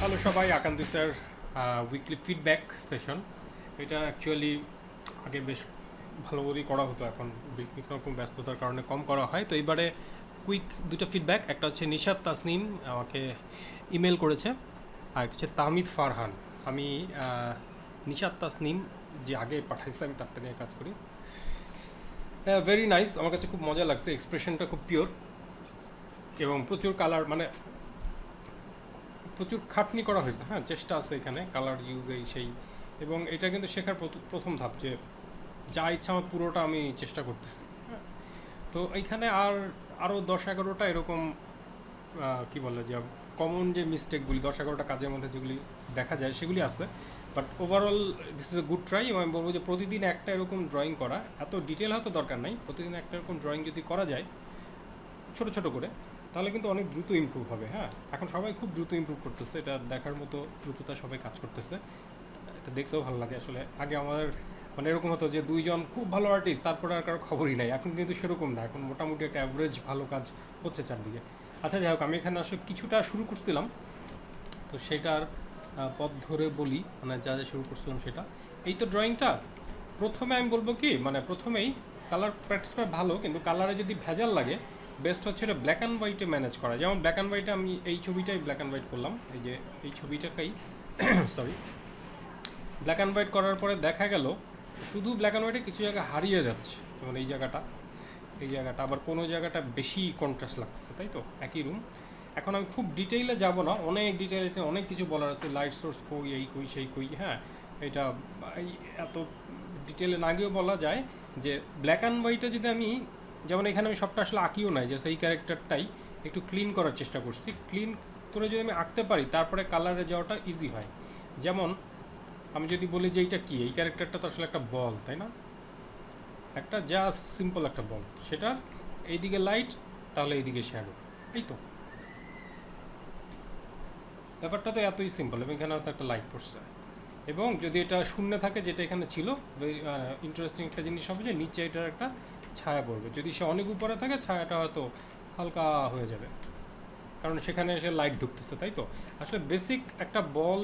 Hello সবাই, আকান্তি sir weekly feedback session. এটা actually আগে বেশ ভালো করেই করা হতো, এখন বিভিন্ন রকম ব্যস্ততার কারণে কম করা হয়। তো এবারে কুইক দুটো ফিডব্যাক, একটা হচ্ছে নিশাত তাসনিম আমাকে ইমেল করেছে, আর একটা হচ্ছে তাহমিদ ফারহান। আমি নিশাত তাসনিম যে আগে পাঠাইছে, আমি তারটা নিয়ে কাজ করি। ভেরি নাইস, আমার কাছে খুব মজা লাগছে, এক্সপ্রেশনটা খুব পিওর এবং প্রচুর কালার, মানে প্রচুর খাটনি করা হয়েছে। হ্যাঁ, চেষ্টা আছে এখানে কালার ইউজে সেই, এবং এটা কিন্তু শেখার প্রথম ধাপ, যে যা ইচ্ছা আমার পুরোটা আমি চেষ্টা করতেছি। হ্যাঁ, তো এইখানে আরও 10-11টা এরকম কি বলে যে কমন যে মিস্টেকগুলি 10-11টা কাজের মধ্যে যেগুলি দেখা যায় সেগুলি আছে। But overall this is a good try, এবং আমি বলবো যে প্রতিদিন একটা এরকম ড্রয়িং করা, এত ডিটেল হয়তো দরকার নাই, প্রতিদিন একটা এরকম ড্রয়িং যদি করা যায় ছোট ছোট করে, তাহলে কিন্তু অনেক দ্রুত ইমপ্রুভ হবে। হ্যাঁ, এখন সবাই খুব দ্রুত ইমপ্রুভ করতেছে, এটা দেখার মতো দ্রুততা সবাই কাজ করতেছে, এটা দেখতেও ভালো লাগে আসলে। আগে আমাদের মানে এরকম হতো যে দুইজন খুব ভালো আর্টিস্ট, তারপরে আর কারো খবরই নাই। এখন কিন্তু সেরকম না, এখন মোটামুটি একটা অ্যাভারেজ ভালো কাজ হচ্ছে চারদিকে। আচ্ছা, যাই হোক, আমি এখানে আসলে কিছুটা শুরু করছিলাম, তো সেটার পথ ধরে বলি, মানে যা যা শুরু করছিলাম সেটা। এই তো ড্রয়িংটা প্রথমে আমি বলবো কি, মানে প্রথমেই কালার প্র্যাকটিস করা ভালো, কিন্তু কালারে যদি ভেজাল লাগে বেস্ট হচ্ছে এটা ব্ল্যাক অ্যান্ড হোয়াইটে ম্যানেজ করা। যেমন ব্ল্যাক অ্যান্ড হোয়াইটে আমি এই ছবিটাই ব্ল্যাক অ্যান্ড হোয়াইট করলাম, এই যে এই ছবিটাকেই সরি, ব্ল্যাক অ্যান্ড হোয়াইট করার পরে দেখা গেল শুধু ব্ল্যাক অ্যান্ড হোয়াইটে কিছু জায়গা হারিয়ে যাচ্ছে, যেমন এই জায়গাটা আবার কোনো জায়গাটা বেশি কন্ট্রাস্ট লাগতেছে, তাই তো একই রুম। এখন আমি খুব ডিটেইলে যাব না, অনেক ডিটেইলে অনেক কিছু বলার আছে, লাইট সোর্স কই, এই কই সেই কই। হ্যাঁ, এটা এত ডিটেইলে না গিয়েও বলা যায় যে ব্ল্যাক অ্যান্ড হোয়াইটে যদি আমি, যেমন এখানে আমি সবটা আসলে আঁকিও নাই, যে সেই ক্যারেক্টারটাই একটু ক্লিন করার চেষ্টা করছি। ক্লিন করে যদি আমি আঁকতে পারি তারপরে কালারে যাওয়াটা ইজি হয়। যেমন আমি যদি বলি যে এইটা কি, এই ক্যারেক্টারটা তো আসলে একটা বল, তাই না? একটা জাস্ট সিম্পল একটা বল, সেটার এইদিকে লাইট, তাহলে এইদিকে শ্যাডো, এই তো ব্যাপারটা তো এতই সিম্পল। এবং এখানে হয়তো একটা লাইট পড়ছে, এবং যদি এটা শূন্য থাকে, যেটা এখানে ছিল, ইন্টারেস্টিং একটা জিনিস হবে যে নিচে এটার একটা ছায়া পড়বে। যদি সে অনেক উপরে থাকে, ছায়াটা হয়তো হালকা হয়ে যাবে, কারণ সেখানে এসে লাইট ঢুকতেছে, তাই তো? আসলে বেসিক একটা বল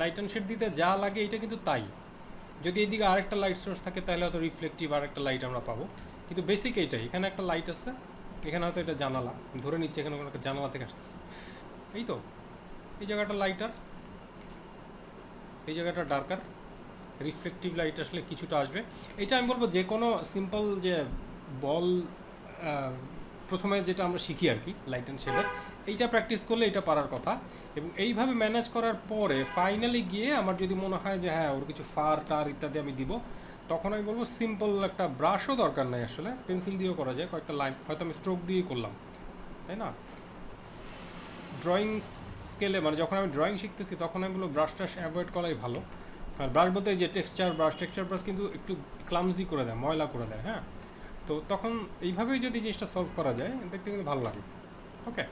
লাইট অ্যান্ড শেড দিতে যা লাগে এটা কিন্তু তাই। যদি এইদিকে আরেকটা লাইট সোর্স থাকে তাহলে হয়তো রিফ্লেকটিভ আরেকটা লাইট আমরা পাবো, কিন্তু বেসিক এইটাই। এখানে একটা লাইট আছে, এখানে হয়তো এটা জানালা, ধরে নিচ্ছে এখানে কোনো একটা জানালা থেকে আসতেছে, এই তো এই জায়গাটা লাইটার, এই জায়গাটা ডার্কার, রিফ্লেকটিভ লাইট আসলে কিছুটা আসবে। এটা আমি বলবো যে কোনো সিম্পল যে বল, প্রথমে যেটা আমরা শিখি আর কি, লাইট অ্যান্ড শেডের, এইটা প্র্যাকটিস করলে এটা পারার কথা। এবং এইভাবে ম্যানেজ করার পরে ফাইনালি গিয়ে আমার যদি মনে হয় যে হ্যাঁ ওর কিছু ফার টার ইত্যাদি আমি দিব, তখন আমি বলবো সিম্পল একটা ব্রাশও দরকার নাই, আসলে পেন্সিল দিয়েও করা যায়, কয়েকটা লাইন হয়তো আমি স্ট্রোক দিয়েই করলাম, তাই না? ড্রয়িং স্কেলে মানে যখন আমি ড্রয়িং শিখতেছি তখন আমি বলবো ব্রাশ টাশ অ্যাভয়েড করাই ভালো। আর ব্রাশ বলতে যে টেক্সচার ব্রাশ কিন্তু একটু ক্লামজি করে দেয়, ময়লা করে দেয়। হ্যাঁ, তো তখন এইভাবেই যদি জিনিসটা সলভ করা যায় দেখতে কিন্তু ভালো লাগে। ওকে,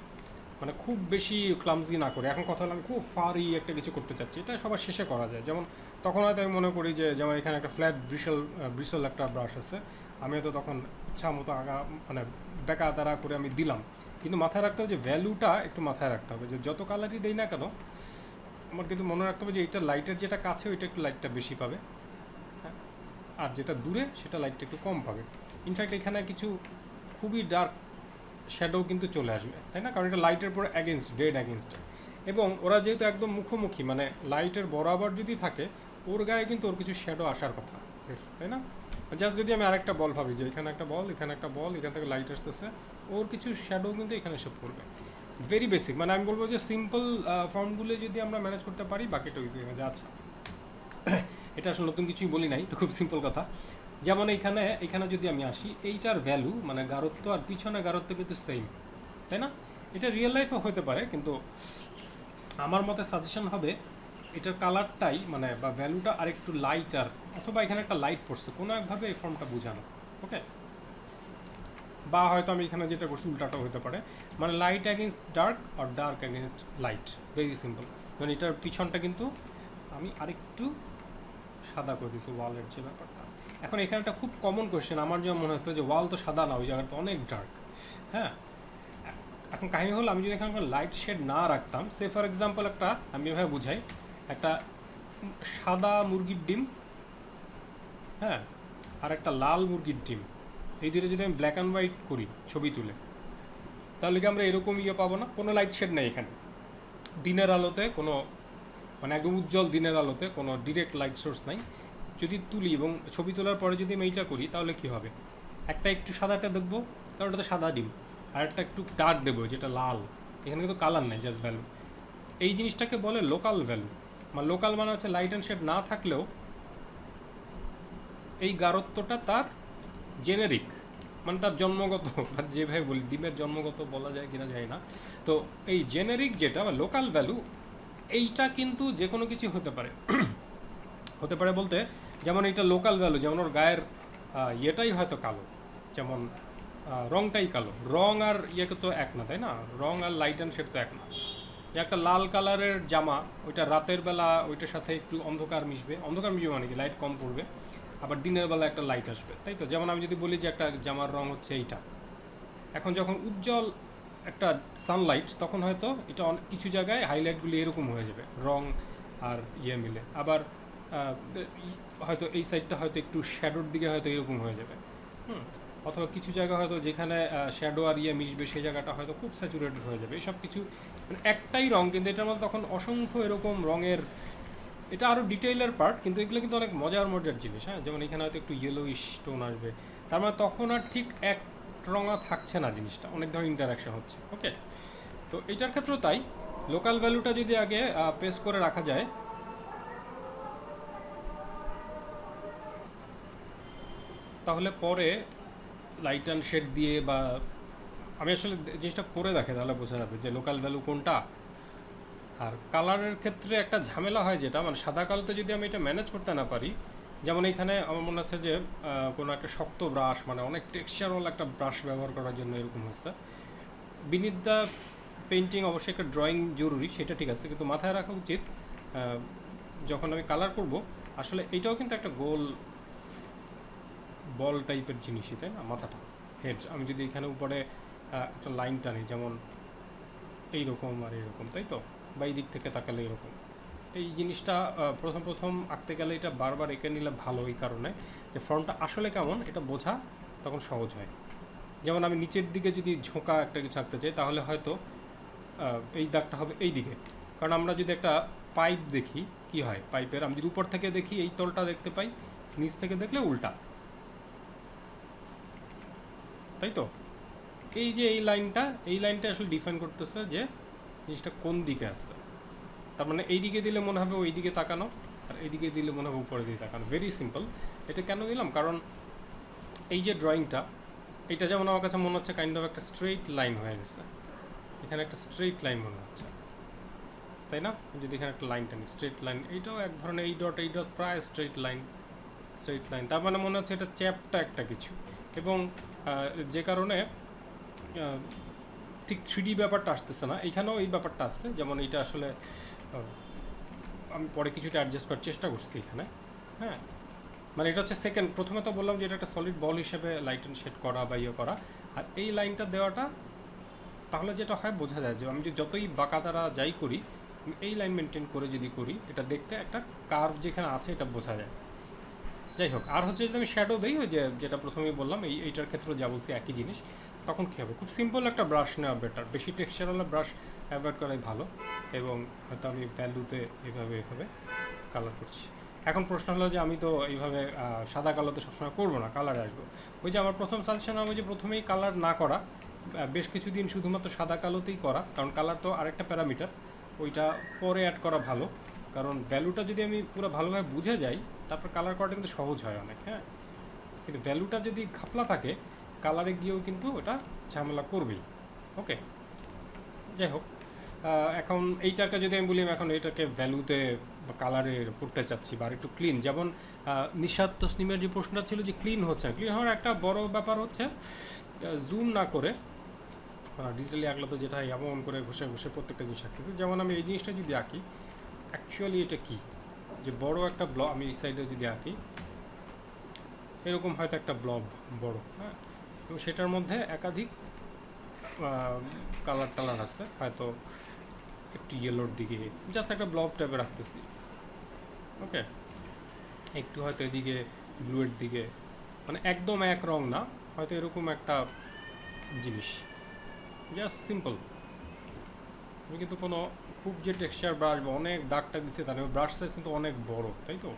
মানে খুব বেশি ক্লামজি না করে। এখন কথা হলো আমি খুব ফারি একটা কিছু করতে চাচ্ছি, এটা সবার শেষে করা যায়। যেমন তখন হয়তো আমি মনে করি যে যেমন এখানে একটা ফ্ল্যাট ব্রিসল একটা ব্রাশ আছে, আমি হয়তো তখন ইচ্ছা মতো আগা মানে বেকা তারা করে আমি দিলাম, কিন্তু মাথায় রাখতে হবে যে ভ্যালুটা একটু মাথায় রাখতে হবে, যে যত কালারই দেই না কেন আমার কিন্তু মনে রাখতে হবে যে এইটা লাইটের যেটা কাছে ওইটা একটু লাইটটা বেশি পাবে, হ্যাঁ, আর যেটা দূরে সেটা লাইটটা একটু কম পাবে। ইনফ্যাক্ট এখানে কিছু খুবই ডার্ক শ্যাডো কিন্তু চলে আসবে, তাই না? কারণ এটা লাইটের পর অ্যাগেনস্ট, ডেড অ্যাগেনস্ট। এবং ওরা যেহেতু একদম মুখোমুখি, মানে লাইটের বরাবর যদি থাকে, ওর গায়ে কিন্তু ওর কিছু শ্যাডো আসার কথা, তাই না? জাস্ট যদি আমি আরেকটা বল ভাবি যে এখানে একটা বল, এখানে একটা বল, এখান থেকে লাইট আসতেছে, ওর কিছু শ্যাডো কিন্তু এখানে এসে পড়বে। ভেরি বেসিক, মানে আমি বলবো যে সিম্পল ফর্মগুলো যদি আমরা ম্যানেজ করতে পারি বাকিটা ইজি হয়ে যায়। আচ্ছা, এটা আসলে নতুন কিছুই বলি নাই, এটা খুব সিম্পল কথা। যেমন এখানে যদি আমি আসি, এইটার ভ্যালু মানে গাঢ়ত্ব আর পিছনে গাঢ়ত্ব কিন্তু সেম, তাই না? এটা রিয়েল লাইফও হতে পারে, কিন্তু আমার মতে সাজেশন হবে এটার কালারটাই মানে বা ভ্যালুটা আর একটু লাইটার, অথবা এখানে একটা লাইট পড়ছে কোনো একভাবে এই ফর্মটা বোঝানো। ওকে, বা হয়তো আমি এখানে যেটা করছি উল্টাটাও হতে পারে, মানে লাইট অ্যাগেনস্ট ডার্ক আর dark against light, very simple. মানে এটার পিছনটা কিন্তু আমি আরেকটু সাদা করে দিয়েছি, ওয়ালের যে ব্যাপারটা। এখন এখানে একটা খুব কমন কোয়েশ্চেন আমার যেমন মনে হতো যে ওয়াল তো সাদা না, ওই জায়গাটা অনেক ডার্ক। হ্যাঁ, এখন কাহিনী হলো আমি যদি এখানে লাইট শেড না রাখতাম, সে ফর এক্সাম্পল একটা আমি এভাবে বুঝাই, একটা সাদা মুরগির ডিম, হ্যাঁ, আর একটা লাল মুরগির ডিম, এই দুটো যদি আমি ব্ল্যাক অ্যান্ড হোয়াইট করি ছবি তুলে, তাহলে কি আমরা এরকম পাবো না? কোনো লাইট শেড নেই এখানে, দিনের আলোতে কোনো, মানে একদম উজ্জ্বল দিনের আলোতে কোনো ডিরেক্ট লাইট সোর্স নাই। যদি তুলি এবং ছবি তোলার পরে যদি আমি এইটা করি, তাহলে কি হবে? একটা একটু সাদাটা দেখবো, কারণ ওটা তো সাদা ডিম, আর একটা একটু ডার্ক দেবো যেটা লাল, এখানে কিন্তু কালার নেই, জাস্ট ভ্যালু। এই জিনিসটাকে বলে লোকাল ভ্যালু। মানে লোকাল মানে হচ্ছে লাইট অ্যান্ড শেড না থাকলেও এই গাঢ়ত্বটা তার জেনেরিক, মানে তার জন্মগত, যেভাবে বলি ডিমের জন্মগত বলা যায় কিনা যায় না, তো এই জেনেরিক যেটা বা লোকাল ভ্যালু, এইটা কিন্তু যে কোনো কিছু হতে পারে। হতে পারে বলতে, যেমন এইটা লোকাল ভ্যালু, যেমন ওর গায়ের ইয়েটাই হয়তো কালো, যেমন রংটাই কালো, রং আর ইয়েকে তো এক না, তাই না? রং আর লাইট অ্যান্ড শেড তো এক না। একটা লাল কালারের জামা, ওইটা রাতের বেলা ওইটার সাথে একটু অন্ধকার মিশবে, অন্ধকার মিশবে মানে কি লাইট কম পড়বে, আবার দিনের বেলা একটা লাইট আসবে, তাই তো? যেমন আমি যদি বলি যে একটা জামার রং হচ্ছে এইটা, এখন যখন উজ্জ্বল একটা সানলাইট, তখন হয়তো এটা কিছু জায়গায় হাইলাইটগুলি এরকম হয়ে যাবে রং আর ইয়ে মিলে, আবার হয়তো এই সাইডটা হয়তো একটু শ্যাডোর দিকে হয়তো এরকম হয়ে যাবে, অথবা কিছু জায়গা হয়তো যেখানে শ্যাডো আর ইয়ে মিশবে সেই জায়গাটা হয়তো খুব স্যাচুরেটেড হয়ে যাবে। এসব কিছু মানে একটাই রং, কিন্তু এটার মধ্যে তখন অসংখ্য এরকম রঙের, এটা আরও ডিটেইলের পার্ট, কিন্তু এগুলো কিন্তু অনেক মজার মজার জিনিস। হ্যাঁ, যেমন এখানে হয়তো একটু ইয়েলোইশ টোন আসবে, তার মানে তখন আর ঠিক এক রঙা থাকছে না জিনিসটা, অনেক ধরনের ইন্টারাকশন হচ্ছে। ওকে, তো এইটার ক্ষেত্রেও তাই, লোকাল ভ্যালুটা যদি আগে পেস্ট করে রাখা যায়, তাহলে পরে লাইট অ্যান্ড শেড দিয়ে, বা আমি আসলে জিনিসটা করে দেখে তাহলে বোঝা যাবে যে লোকাল ভ্যালু কোনটা। আর কালারের ক্ষেত্রে একটা ঝামেলা হয় যেটা, মানে সাদা কালোতে যদি আমি এটা ম্যানেজ করতে না পারি, যেমন এখানে আমার মনে হচ্ছে যে কোনো একটা শক্ত ব্রাশ, মানে অনেক টেক্সচারওয়ালা একটা ব্রাশ ব্যবহার করার জন্য এরকম হচ্ছে। বিনিথ দ্য পেন্টিং অবশ্যই একটা ড্রয়িং জরুরি, সেটা ঠিক আছে, কিন্তু মাথায় রাখা উচিত যখন আমি কালার করব, আসলে এইটাও কিন্তু একটা গোল বল টাইপের জিনিসই, তাই না? মাথাটা, হেড, আমি যদি এখানে উপরে একটা লাইন টানি, যেমন এইরকম আর এরকম, তাই তো? বা এই দিক থেকে তাকালে এরকম, এই জিনিসটা প্রথম প্রথম আঁকতে গেলে এটা বারবার এঁকে নিলে ভালো, এই কারণে যে ফর্মটা আসলে কেমন এটা বোঝা তখন সহজ হয়। যেমন আমি নিচের দিকে যদি ঝোঁকা একটা কিছু আঁকতে চাই, তাহলে হয়তো এই দাগটা হবে এই দিকে, কারণ আমরা যদি একটা পাইপ দেখি কি হয়, পাইপের আমি যদি উপর থেকে দেখি এই তলটা দেখতে পাই, নিচ থেকে দেখলে উল্টা, তাই তো? এই যে এই লাইনটা আসলে ডিফাইন করতেছে যে জিনিসটা কোন দিকে আসছে। তার মানে এই দিকে দিলে মনে হবে ওই দিকে তাকানো, আর এইদিকে দিলে মনে হবে উপরের দিকে তাকানো। Very simple. এটা কেন দিলাম? কারণ এই যে ড্রয়িংটা, এটা যেমন আমার কাছে মনে হচ্ছে কাইন্ড অফ একটা স্ট্রেইট লাইন হয়ে গেছে, এখানে একটা স্ট্রেইট লাইন মনে হচ্ছে, তাই না? যদি এখানে একটা লাইন টানি, স্ট্রেইট লাইন, এইটাও এক ধরনের, এই ডট প্রায় স্ট্রেইট লাইন, তার মানে মনে হচ্ছে এটা চ্যাপটা একটা কিছু, এবং যে কারণে ঠিক 3D ব্যাপারটা আসতেছে না, এইখানেও এই ব্যাপারটা আসছে। যেমন এইটা আসলে আমি পরে কিছুটা অ্যাডজাস্ট করার চেষ্টা করছি এখানে, হ্যাঁ, মানে এটা হচ্ছে সেকেন্ড। প্রথমে তো বললাম যে এটা একটা সলিড বল হিসেবে লাইট অ্যান্ড শেড করা বা ইয়ে করা, আর এই লাইনটা দেওয়াটা, তাহলে যেটা হয় বোঝা যায় যে আমি যদি যতই বাঁকা দ্বারা যাই করি, এই লাইন মেনটেন করে যদি করি, এটা দেখতে একটা কার্ভ যেখানে আছে এটা বোঝা যায়। যাই হোক, আর হচ্ছে যদি আমি শ্যাডো দিই, ওই যে যেটা প্রথমেই বললাম, এইটার ক্ষেত্রে যা বলছি একই জিনিস, তখন কী হবে? খুব সিম্পল একটা ব্রাশ নেওয়া বেটার, বেশি টেক্সচারওয়ালা ব্রাশ অ্যাভয়েড করাই ভালো। এবং হয়তো আমি ভ্যালুতে এভাবে কালার করছি। এখন প্রশ্ন হলো যে আমি তো এইভাবে সাদা কালোতে সবসময় করবো না, কালারে আসবো। ওই যে আমার প্রথম সাজেশন হবে যে প্রথমেই কালার না করা, বেশ কিছুদিন শুধুমাত্র সাদা কালোতেই করা, কারণ কালার তো আরেকটা প্যারামিটার, ওইটা পরে অ্যাড করা ভালো। কারণ ভ্যালুটা যদি আমি পুরো ভালোভাবে বুঝে যাই, তারপর কালার করাটা কিন্তু সহজ হয় অনেক, হ্যাঁ। কিন্তু ভ্যালুটা যদি ঘাপলা থাকে, কালারে গিয়েও কিন্তু ওটা ঝামেলা করবেই। ওকে, যাই হোক, এখন এইটাকে যদি আমি বলি, এখন এইটাকে ভ্যালুতে বা কালারে করতে চাচ্ছি, বা একটু ক্লিন, যেমন নিশাত তসনিমের যে প্রশ্নটা ছিল যে ক্লিন হচ্ছে না, ক্লিন হওয়ার একটা বড় ব্যাপার হচ্ছে জুম না করে ডিজিটালি আঁকলে তো যেটা এমন করে ঘষে ঘষে প্রত্যেকটা জিনিস আঁকতেছে। যেমন আমি এই জিনিসটা যদি আঁকি, অ্যাকচুয়ালি এটা কি, যে বড় একটা ব্লব আমি এই সাইডে যদি আঁকি, এরকম হয়তো একটা ব্লব বড়, হ্যাঁ, এবং সেটার মধ্যে একাধিক কালার টালার আছে, হয়তো একটু ইয়েলোর দিকে জাস্ট একটা ব্লব টাইপে রাখতেছি। ওকে, একটু হয়তো এদিকে ব্লুয়ের দিকে, মানে একদম এক রং না, হয়তো এরকম একটা জিনিস, জাস্ট সিম্পল। আমি কিন্তু কোনো খুব যে টেক্সচার ব্রাশ বা অনেক দাগটা দিচ্ছে তাহলে ব্রাশ সাইজ কিন্তু অনেক বড়, তাই তো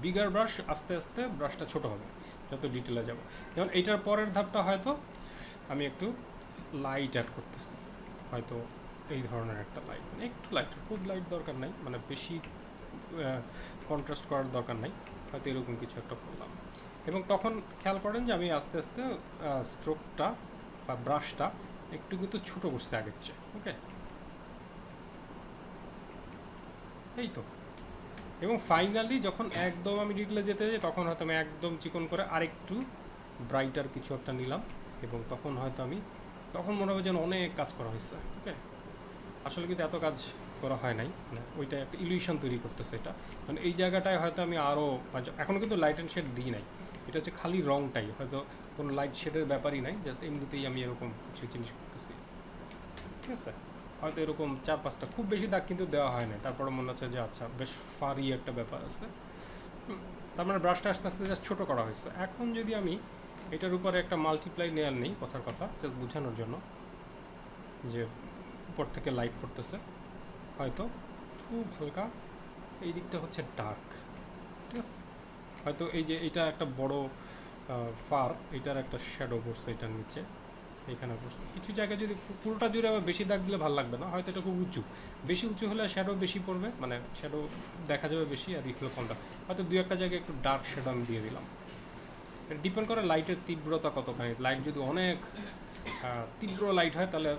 বিগার ব্রাশ আস্তে আস্তে ব্রাশটা ছোট হবে যত ডিটেলে যাব। যেমন এইটার পরের ধাপটা হয়তো আমি একটু লাইট অ্যাড করতেছি, হয়তো এই ধরনের একটা লাইট, মানে একটু লাইট, খুব লাইট দরকার নাই, মানে বেশি কন্ট্রাস্ট করার দরকার নাই, হয়তো এরকম কিছু একটা করলাম। এবং তখন খেয়াল করেন যে আমি আস্তে আস্তে স্ট্রোকটা বা ব্রাশটা একটু কিন্তু ছোটো করছি আগের চেয়ে। ওকে, এই তো। এবং ফাইনালি যখন একদম আমি ডিটেলে যেতে যাই তখন হয়তো আমি একদম চিকন করে আরেকটু ব্রাইটার কিছু একটা নিলাম, এবং তখন হয়তো আমি তখন মনে হবে যেন অনেক কাজ করা হয়েছে। ওকে, আসলে কিন্তু এত কাজ করা হয় নাই, মানে ওইটা একটা ইলিউশন তৈরি করতেছে এটা, মানে এই জায়গাটায় হয়তো আমি আরও, এখনও কিন্তু লাইট অ্যান্ড শেড দিই নাই, এটা হচ্ছে খালি রংটাই, হয়তো কোনো লাইট শেডের ব্যাপারই নাই, জাস্ট এমনিতেই আমি এরকম কিছু জিনিস করতেছি। ঠিক আছে, হয়তো এরকম 4-5টা, খুব বেশি দাগ কিন্তু দেওয়া হয় না, তারপরে মনে হচ্ছে যে আচ্ছা বেশ ফারি একটা ব্যাপার আছে। তার মানে ব্রাশটা আস্তে আস্তে জাস্ট ছোটো করা হয়েছে। এখন যদি আমি এটার উপরে একটা মাল্টিপ্লাই নেয়ার নেই, কথার কথা জাস্ট বোঝানোর জন্য যে উপর থেকে লাইট পড়তেছে, হয়তো খুব হালকা এই দিকটা হচ্ছে ডার্ক, ঠিক আছে, হয়তো এই যে এটা একটা বড় ফার, এটার একটা শ্যাডো পড়ছে এটার নিচে, এখানে পড়ছে কিছু জায়গায়, যদি পুরোটা জুড়ে আবার বেশি দাগ দিলে ভালো লাগবে না, হয়তো এটা খুব উঁচু, বেশি উঁচু হলে শ্যাডো বেশি পড়বে, মানে শ্যাডো দেখা যাবে বেশি, আর রিফ্লো কমটা, হয়তো দু একটা জায়গায় একটু ডার্ক শ্যাডো আমি দিয়ে দিলাম। ডিপেন্ড করে লাইটের তীব্রতা কতখানি, লাইট যদি অনেক তীব্র লাইট হয় তাহলে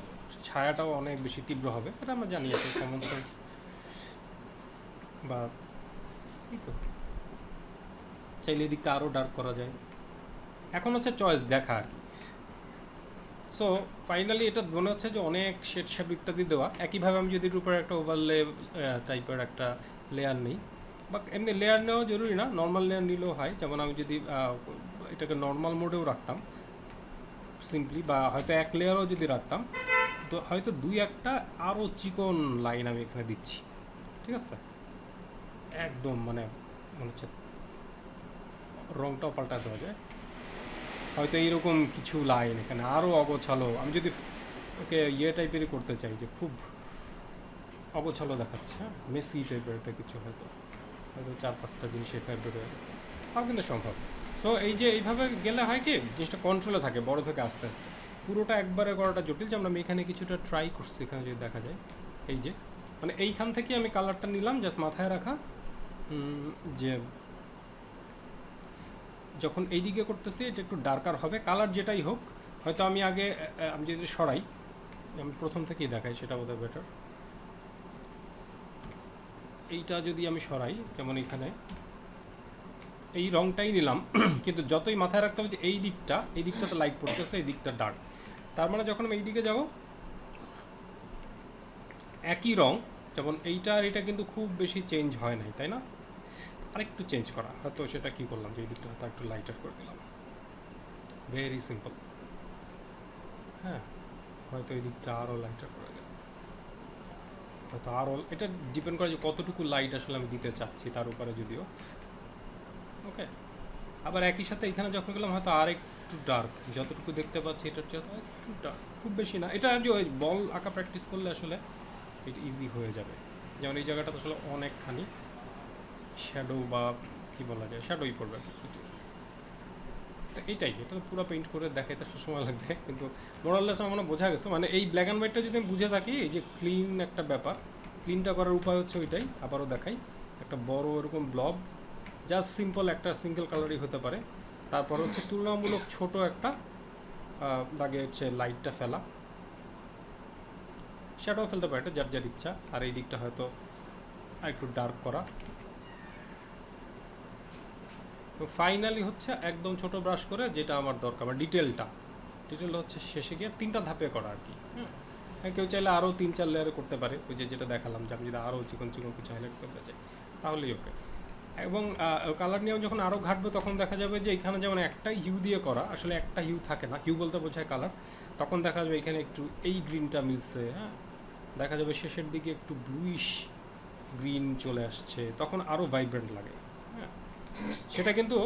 ছায়াটাও অনেক বেশি তীব্র হবে, এটা আমরা জানি, আছে কমন সেন্স। বা এই তো, চাইলে দিকটা আরও ডার্ক করা যায়, এখন হচ্ছে চয়েস দেখা আর কি। সো ফাইনালি এটা মনে হচ্ছে যে অনেক শেড শ্যাপ ইত্যাদি দেওয়া, একইভাবে আমি যদি এর উপরে একটা ওভারলে টাইপের একটা লেয়ার নিই, বা এমনি লেয়ার নেওয়া জরুরি না, নর্মাল লেয়ার নিলেও হয়, যেমন আমি যদি এটাকে নর্মাল মোডেও রাখতাম সিম্পলি, বা হয়তো এক লেয়ারও যদি রাখতাম, তো হয়তো দুই একটা আরও চিকন লাইন আমি এখানে দিচ্ছি। ঠিক আছে, একদম মানে মনে হচ্ছে রংটাও পাল্টা দেওয়া যায়, হয়তো এইরকম কিছু লাইন এখানে আরও অগোছালো, আমি যদি ওকে ইয়ে টাইপেরই করতে চাই যে খুব অগোছালো দেখাচ্ছে, মেসি টাইপের একটা কিছু, হয়তো হয়তো 4-5টা জিনিস এখানে বের হয়ে গেছে, তাও কিন্তু সম্ভব। সো এই যে এইভাবে গেলে হয় কি, জিনিসটা কন্ট্রোলে থাকে, বড় থেকে আস্তে আস্তে, পুরোটা একবারে করাটা জটিল। যেমন আমি এখানে কিছুটা ট্রাই করছি, এখানে যদি দেখা যায়, এই যে মানে এইখান থেকে আমি কালারটা নিলাম, জাস্ট মাথায় রাখা যে যখন এই দিকে করতেছি এটা একটু ডার্কার হবে, কালার যেটাই হোক, হয়তো আমি আগে আমি যদি সরাই, আমি প্রথম থেকেই দেখাই সেটা বোধহয় বেটার, এইটা যদি আমি সরাই, যেমন এখানে এই রংটাই নিলাম কিন্তু যতই মাথায় রাখতে হবে যে এই দিকটাতে লাইট পড়তেছে, এই দিকটা ডার্ক, তার মানে যখন আমি এই দিকে যাব একই রং, যেমন এইটা আর এটা কিন্তু খুব বেশি চেঞ্জ হয় নাই, তাই না, আরেকটু চেঞ্জ করা, হয়তো সেটা কী করলাম যে এই দিকটা হয়তো একটু লাইটার করে দিলাম, ভেরি সিম্পল। হ্যাঁ, হয়তো এই দিকটা আরও লাইটার করে দিলাম, হয়তো আরও, এটা ডিপেন্ড করে যে কতটুকু লাইট আসলে আমি দিতে চাচ্ছি তার উপরে যদিও। ওকে, আবার একই সাথে এখানে যখন গেলাম হয়তো আর একটু ডার্ক, যতটুকু দেখতে পাচ্ছি এটার চেয়ে একটু ডার্ক, খুব বেশি না, এটা যে ওই বল আঁকা প্র্যাকটিস করলে আসলে এটা ইজি হয়ে যাবে। যেমন এই জায়গাটা আসলে অনেকখানি শ্যাডো বা কী বলা যায়, শ্যাডোই পড়বে, এইটাই, এটা তো পুরো পেইন্ট করে দেখাইতে আসলে সময় লাগবে, কিন্তু মোরাললেস আমার মনে বোঝা গেছে, মানে এই ব্ল্যাক অ্যান্ড হোয়াইটটা যদি আমি বুঝে থাকি, এই যে ক্লিন একটা ব্যাপার, ক্লিনটা করার উপায় হচ্ছে ওইটাই, আবারও দেখাই, একটা বড় এরকম ব্লব, জাস্ট সিম্পল একটা সিঙ্গেল কালারই হতে পারে, তারপর হচ্ছে তুলনামূলক ছোট একটা দাগে হচ্ছে লাইটটা ফেলা, শ্যাডো ফেলতে পারে, এটা যার যার ইচ্ছা, আর এই দিকটা হয়তো আর একটু ডার্ক করা। তো ফাইনালি হচ্ছে একদম ছোট ব্রাশ করে যেটা আমার দরকার, বা ডিটেলটা হচ্ছে শেষে গিয়ে 3টা ধাপে করা আর কি। হ্যাঁ, কেউ চাইলে আরও 3-4 লেয়ারে করতে পারে, ওই যে যেটা দেখালাম, যে আমি যদি আরও চিকন চিকন কিছু হাইলাইট করতে চাই তাহলেই ওকে। এবং কালার নিয়েও যখন আরও ঘাটবে তখন দেখা যাবে যে এখানে যেমন একটা হিউ দিয়ে করা, আসলে একটা হিউ থাকে না, হিউ বলতে বোঝায় কালার, তখন দেখা যাবে এখানে একটু এই গ্রিনটা মিলছে, হ্যাঁ, দেখা যাবে শেষের দিকে একটু ব্লুইশ গ্রিন চলে আসছে, তখন আরও ভাইব্রেন্ট লাগে। হ্যাঁ, সেটা কিন্তু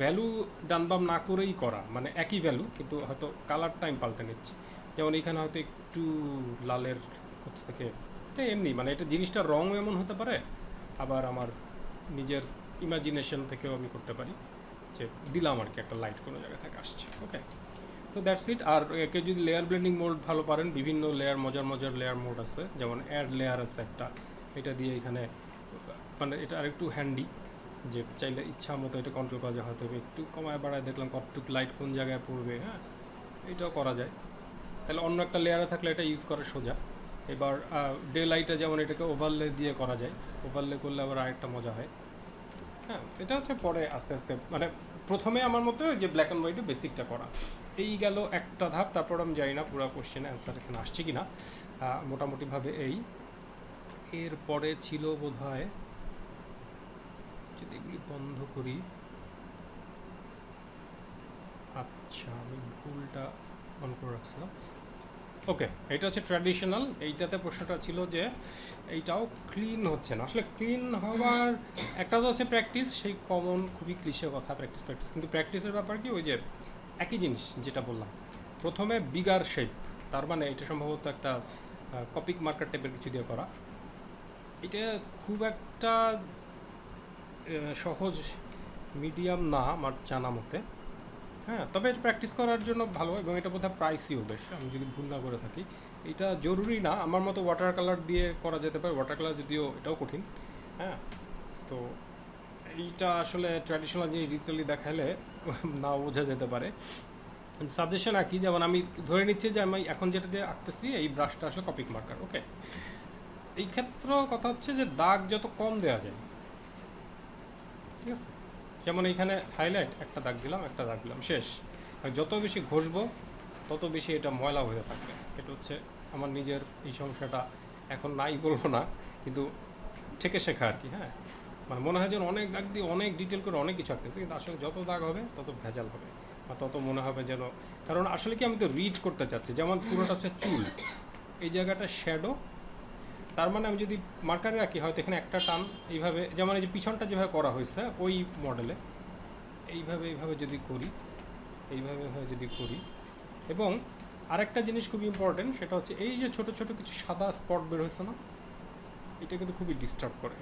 ভ্যালু ডানবাম না করেই করা, মানে একই ভ্যালু কিন্তু হয়তো কালার টাইম পাল্টে নিচ্ছে। যেমন এখানে হয়তো একটু লালের কোথা থেকে, এটা এমনি মানে এটা জিনিসটার রং এমন হতে পারে, আবার আমার নিজের ইমাজিনেশন থেকেও আমি করতে পারি যে দিলাম আর কি একটা লাইট কোনো জায়গা থেকে আসছে। ওকে, তো দ্যাটস ইট। আর একে যদি লেয়ার ব্লেন্ডিং মোড ভালো পারেন, বিভিন্ন লেয়ার মজার মজার লেয়ার মোড আছে, যেমন অ্যাড লেয়ার আছে একটা, এটা দিয়ে এখানে মানে এটা আরেকটু হ্যান্ডি, যে চাইলে ইচ্ছা মতো এটা কন্ট্রোল করা যায়, হয়তো একটু কমায় বাড়ায় দেখলাম কতটুকু লাইট কোন জায়গায় পড়বে, হ্যাঁ, এটাও করা যায়। তাহলে অন্য একটা লেয়ারে থাকলে এটা ইউজ করা সোজা। এবার ডে লাইটে যেমন এটাকে ওভারলে দিয়ে করা যায়, ওভারলে করলে আবার আরেকটা মজা হয়। হ্যাঁ, এটা হচ্ছে পরে আস্তে আস্তে, মানে প্রথমে আমার মতে যে ব্ল্যাক অ্যান্ড হোয়াইটে বেসিকটা করা, এই গেল একটা ধাপ। তারপর আমি জানি না পুরো কোশ্চেনে অ্যান্সার এখানে আসছে কি না, মোটামুটিভাবে এই। এরপরে ছিল বোধ হয়, যদি এগুলি বন্ধ করি, আচ্ছা আমি ভুলটা অন করে রাখছিলাম। ওকে, এটা হচ্ছে ট্র্যাডিশনাল। এইটাতে প্রশ্নটা ছিল যে এইটাও ক্লিন হচ্ছে না। আসলে ক্লিন হওয়ার একটা তো হচ্ছে প্র্যাকটিস, সেই কমন খুবই ক্লিশে কথা, প্র্যাকটিস প্র্যাকটিস, কিন্তু প্র্যাকটিসের ব্যাপার কি, ওই যে একই জিনিস যেটা বললাম প্রথমে, বিগার শেপ, তার মানে এটা সম্ভবত একটা কপিক মার্কার টাইপের কিছু দিয়ে করা। এটা খুব একটা সহজ মিডিয়াম না আমার জানা মতে। হ্যাঁ, তবে এটা প্র্যাকটিস করার জন্য ভালো, এবং এটা বোধহয় প্রাইসিও বেশ, আমি যদি ভুল না করে থাকি। এটা জরুরি না, আমার মতো ওয়াটার কালার দিয়ে করা যেতে পারে, ওয়াটার কালার যদিও এটাও কঠিন। হ্যাঁ, তো এইটা আসলে ট্র্যাডিশনাল জিনিস ডিজিটালি দেখালে নাও বোঝা যেতে পারে। সাজেশন আর কি, যেমন আমি ধরে নিচ্ছি যে আমি এখন যেটা দিয়ে আঁকতেছি এই ব্রাশটা আসলে কপিক মার্কার। ওকে, এই ক্ষেত্রে কথা হচ্ছে যে দাগ যত কম দেওয়া যায়, ঠিক আছে, যেমন এইখানে হাইলাইট একটা দাগ দিলাম, একটা দাগ দিলাম, শেষ। আর যত বেশি ঘষবো তত বেশি এটা ময়লা হয়ে থাকবে। এটা হচ্ছে আমার নিজের এই সমস্যাটা, এখন নাই বলবো না, কিন্তু থেকে শেখা আর কি। হ্যাঁ, মানে মনে হয় যেন অনেক দাগ দিয়ে অনেক ডিটেল করে অনেক কিছু আঁকতেছি, কিন্তু আসলে যত দাগ হবে তত ভেজাল হবে, বা তত মনে হবে যেন, কারণ আসলে কি আমি তো রিড করতে চাচ্ছি। যেমন পুরোটা হচ্ছে চুল, এই জায়গাটা শ্যাডো, তার মানে আমি যদি মার্কারে রাখি হয়তো এখানে একটা টান এইভাবে, যেমন এই যে পিছনটা যেভাবে করা হয়েছে ওই মডেলে, এইভাবে এইভাবে যদি করি, এইভাবে এইভাবে যদি করি। এবং আরেকটা জিনিস খুব ইম্পর্টেন্ট, সেটা হচ্ছে এই যে ছোট ছোট কিছু সাদা স্পট বের হয়েছে না, এটা কিন্তু খুবই ডিস্টার্ব করে।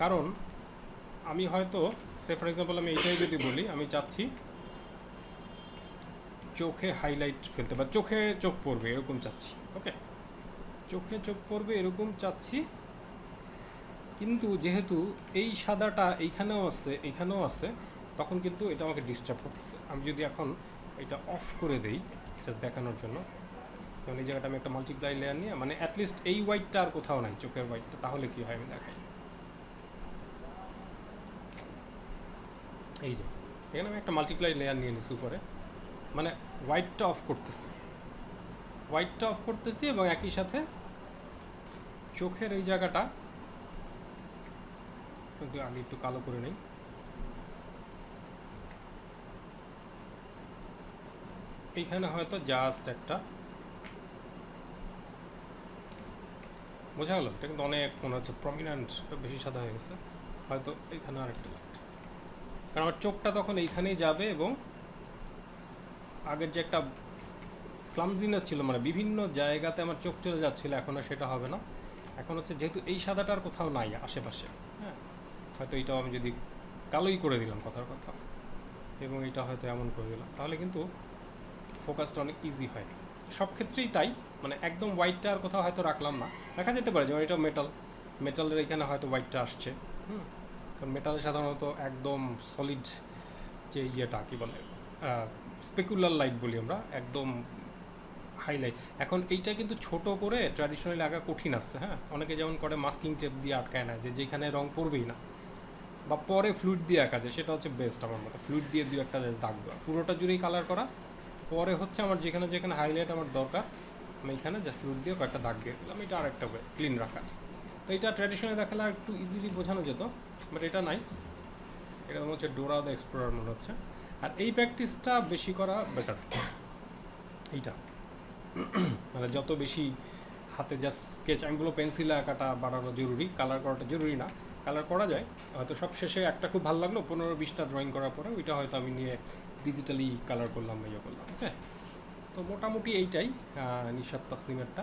কারণ আমি হয়তো সে ফর এক্সাম্পল আমি এইটাই যদি বলি, আমি চাচ্ছি চোখে হাইলাইট ফেলতে, বা চোখে চোখ পড়বে এরকম চাচ্ছি। ওকে, চোখে চোখ পড়বে এরকম চাচ্ছি, কিন্তু যেহেতু এই সাদাটা এইখানেও আছে এইখানেও আছে, তখন কিন্তু এটা আমাকে ডিস্টার্ব করতেছে। আমি যদি এখন এটা অফ করে দেই জাস্ট দেখানোর জন্য, কারণ এই জায়গাটা আমি একটা মাল্টিপ্লাই লেয়ার নিয়ে, মানে অ্যাটলিস্ট এই হোয়াইটটা আর কোথাও নাই, চোখের হোয়াইটটা, তাহলে কী হয় আমি দেখাই। এই যে এখানে আমি একটা মাল্টিপ্লাই লেয়ার নিয়ে নিচ্ছি উপরে, মানে হোয়াইটটা অফ করতেছি, হোয়াইটটা অফ করতেছি, এবং একই সাথে চোখের এই জায়গাটা, কিন্তু আমি একটু কালো করে নেই, এইখানে হয়তো জাস্ট একটা, বোঝা গেল, এটা কিন্তু অনেক মনে হচ্ছে প্রমিনেন্ট, বেশি সাদা হয়ে গেছে, হয়তো এইখানে আরেকটা লাইট, কারণ আমার চোখটা তখন এইখানেই যাবে, এবং আগের যে একটা ক্লামজিনেস ছিল, মানে বিভিন্ন জায়গাতে আমার চোখ চলে যাচ্ছিলো, এখন আর সেটা হবে না। এখন হচ্ছে যেহেতু এই সাদাটার কোথাও নাই আশেপাশে, হ্যাঁ, হয়তো এইটাও আমি যদি কালোই করে দিলাম কথার কথা, এবং এটা হয়তো এমন করে দিলাম, তাহলে কিন্তু ফোকাসটা অনেক ইজি হয়। সব ক্ষেত্রেই তাই, মানে একদম হোয়াইটটা আর কোথাও হয়তো রাখলাম না, দেখা যেতে পারে যেমন এটা মেটাল, মেটালের এখানে হয়তো হোয়াইটটা আসছে। কারণ মেটালে সাধারণত একদম সলিড যে ইয়েটা কী বলে, স্পেকুলার লাইট বলি আমরা, একদম হাইলাইট। এখন এইটা কিন্তু ছোট করে ট্র্যাডিশনালি আঁকা কঠিন আসছে। হ্যাঁ, অনেকে যেমন করে মাস্কিং টেপ দিয়ে আটকায় না, যে যেখানে রং পড়বেই না, বা পরে ফ্লুইড দিয়ে আঁকা যায়, সেটা হচ্ছে বেস্ট আমার মতো। ফ্লুইড দিয়ে দু একটা জাস্ট দাগ দেওয়া, পুরোটা জুড়েই কালার করা, পরে হচ্ছে আমার যেখানে যেখানে হাইলাইট আমার দরকার আমি এখানে জাস্ট ফ্লুইড দিয়ে কয়েকটা দাগ দিয়ে দিলাম, এটা আরেকটা ওয়ে ক্লিন রাখার। তো এটা ট্র্যাডিশনালি দেখালে আর একটু ইজিলি বোঝানো যেত, বাট এটা নাইস, এটা মনে হচ্ছে ডোরা দ্য এক্সপ্লোরার মনে হচ্ছে। আর এই প্র্যাকটিসটা বেশি করা বেটার, এইটা মানে যত বেশি হাতে জাস্ট স্কেচ, আমি বলবো পেন্সিলে আঁকাটা বাড়ানো জরুরি, কালার করাটা জরুরি না। কালার করা যায়, হয়তো সব শেষে একটা খুব ভালো লাগলো, 15-20টা ড্রয়িং করার পরে ওইটা হয়তো আমি নিয়ে ডিজিটালি কালার করলাম বা ইয়ে করলাম। ওকে, তো মোটামুটি এইটাই নিশাত তাসনিমেরটা।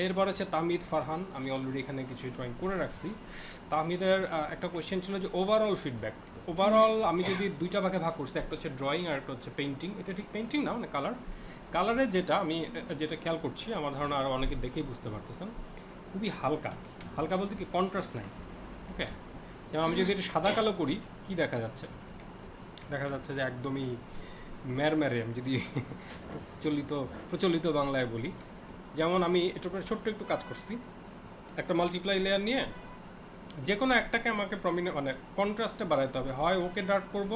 এরপর হচ্ছে তাহমিদ ফারহান, আমি অলরেডি এখানে কিছু ড্রয়িং করে রাখছি। তাহমিদের একটা কোয়েশ্চেন ছিল যে ওভারঅল ফিডব্যাক। ওভারঅল আমি যদি দুইটা ভাগে ভাগ করছি, একটা হচ্ছে ড্রয়িং আর একটা হচ্ছে পেইন্টিং। এটা ঠিক পেইন্টিং না, মানে কালার। কালারের যেটা আমি যেটা খেয়াল করছি, আমার ধারণা আরও অনেকে দেখেই বুঝতে পারতেছেন, খুবই হালকা। হালকা বলতে কি, কন্ট্রাস্ট নাই। ওকে, যেমন আমি যদি এটা সাদা কালো করি, কি দেখা যাচ্ছে? দেখা যাচ্ছে যে একদমই ম্যারম্যারে, আমি যদি প্রচলিত বাংলায় বলি। যেমন আমি একটু ছোট্ট একটু কাজ করছি, একটা মাল্টিপ্লাই লেয়ার নিয়ে যে কোনো একটাকে আমাকে মানে কন্ট্রাস্টে বাড়াইতে হবে। হয় ওকে ডার্ক করব,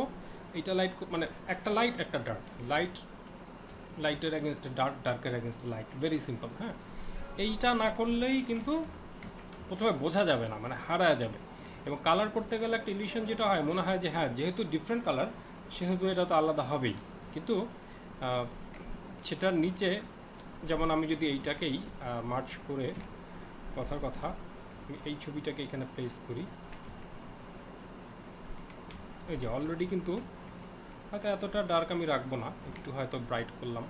এইটা লাইট, মানে একটা লাইট একটা ডার্ক, লাইটের এগেনস্টে ডার্ক, ডার্কের এগেনস্টে লাইট, ভেরি সিম্পল। হ্যাঁ, এইটা না করলেই কিন্তু প্রথমে বোঝা যাবে না, মানে হারায় যাবে। এবং কালার করতে গেলে একটা ইলিউশন যেটা হয়, মনে হয় যে হ্যাঁ যেহেতু ডিফারেন্ট কালার সেহেতু এটা তো আলাদা হবেই, কিন্তু সেটার নিচে, যেমন আমি যদি এইটাকেই মার্চ করে, কথার কথা আমি এই ছবিটাকে এখানে প্লেস করি, এই যে অলরেডি কিন্তু হয়তো এতটা ডার্ক আমি রাখবো না, একটু হয়তো ব্রাইট করলাম,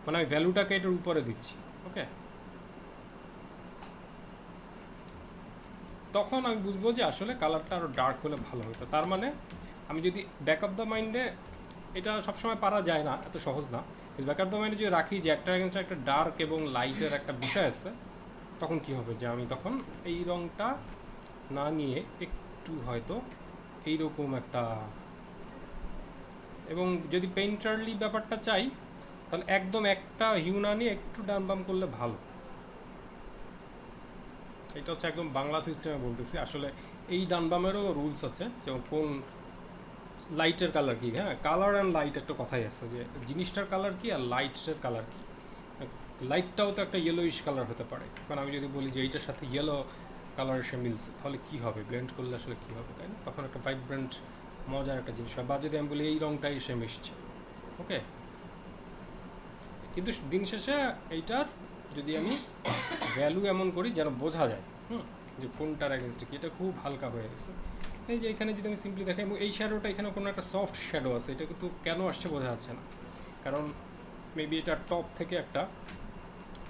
মানে আমি ভ্যালুটাকে এটার উপরে দিচ্ছি। ওকে, তখন আমি বুঝবো যে আসলে কালারটা আরও ডার্ক হলে ভালো হতো। তার মানে আমি যদি ব্যাক অফ দ্য মাইন্ডে, এটা সবসময় পারা যায় না, এত সহজ না, কিন্তু ব্যাক অফ দ্য মাইন্ডে যদি রাখি যে একটা এগেনস্টে একটা ডার্ক এবং লাইটের একটা বিষয় আছে, তখন কি হবে যে আমি তখন এই রঙটা না নিয়ে একটু হয়তো এইরকম একটা, এবং যদি পেইন্টারলি ব্যাপারটা চাই তাহলে একদম একটা হিউ না নিয়ে একটু ডান বাম করলে ভালো। এটা হচ্ছে একদম বাংলা সিস্টেমে বলতেছি, আসলে এই ডান বামেরও রুলস আছে, যেমন কোন লাইটের কালার কী। হ্যাঁ, কালার অ্যান্ড লাইট একটা কথাই আছে, যে জিনিসটার কালার কী আর লাইটের কালার কী। লাইটটাও তো একটা ইয়েলোইশ কালার হতে পারে, কারণ আমি যদি বলি যে এইটার সাথে ইয়েলো কালার এসে মিলছে, তাহলে কী হবে, ব্লেন্ড করলে আসলে কী হবে, তাই না? তখন একটা ভাইব্রেন্ট মজার একটা জিনিস হয়। বা যদি আমি বলি এই রঙটাই এসে মিশছে, ওকে, কিন্তু দিন শেষে এইটার যদি আমি ভ্যালু এমন করি যেন বোঝা যায় যে কোনটার এগেনস্টে কি, এটা খুব হালকা হয়ে গেছে। এই যে এখানে যদি আমি সিম্পলি দেখাই, এই শ্যাডোটা এখানে কোনো একটা সফট শ্যাডো আছে, এটা কিন্তু কেন আসছে বোঝা যাচ্ছে না, কারণ মেবি এটা টপ থেকে একটা,